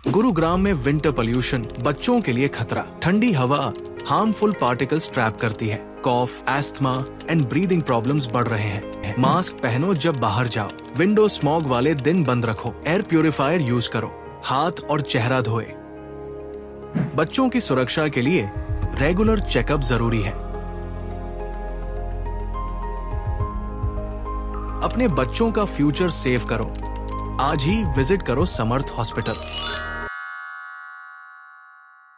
गुरुग्राम में winter pollution बच्चों के लिए खतरा। ठंडी हवा हार्मफुल पार्टिकल्स ट्रैप करती है। कॉफ, एस्थमा एंड ब्रीदिंग प्रॉब्लम्स बढ़ रहे हैं। मास्क पहनो जब बाहर जाओ। विंडो स्मॉग वाले दिन बंद रखो। एयर प्यूरिफायर यूज करो। हाथ और चेहरा धोए। बच्चों की सुरक्षा के लिए रेगुलर चेकअप जरूरी है। अपने बच्चों का फ्यूचर सेव करो। आज ही विजिट करो समर्थ हॉस्पिटल।